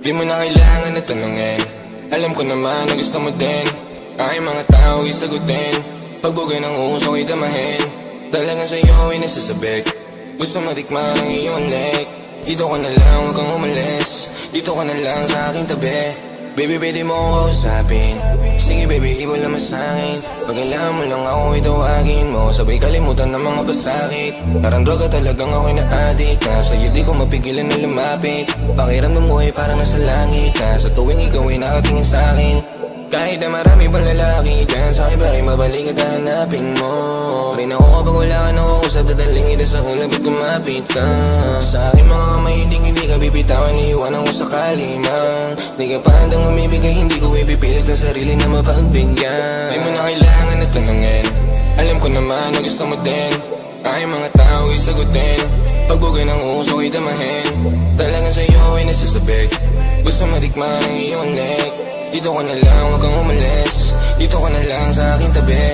Di mo na kailangan na tanungin, alam ko naman na gusto mo din. Aking mga tao isagutin, pagbugay ng uso ko'y damahin. Talagang sa'yo ay nasasabik, gusto matikman ang iyong leg. Dito ka na lang, huwag kang umalis, dito ka na lang sa aking tabi. Baby, pwede mo akong kausapin, sige baby, ibol naman sa'kin. Pag kailangan mo lang ako itawagin mo, sabay kalimutan ng mga pasakit. Parang droga talagang ako'y na-addict na sa'yo di ko mapigilan na lumapit. Pakiramdam mo ay parang nasa langit na sa tuwing ikaw ay nakatingin sa'kin. Kahit na marami pang lalaki dyan sa'kin pa rin babalik at hahanapin mo. Rin ako kapag wala ka na kausap, dadaling ito sa ulapit kumapit ka. Sa aking mga kamay hindi ka bibitawan, iiwanan ko sakali mang di ka pa handang umibigay, hindi ko ipipilit ang sarili na mapagbigyan. Di mo na kailangan na tanungin, alam ko naman na gusto mo din. Aking mga tao isagutin, pagbugay ng uso ko'y damahin. Talagang sa'yo ay nasasabik, gusto matikman ang iyong leg. Dito ka na lang, huwag kang umalis, dito ka na lang sa aking tabi.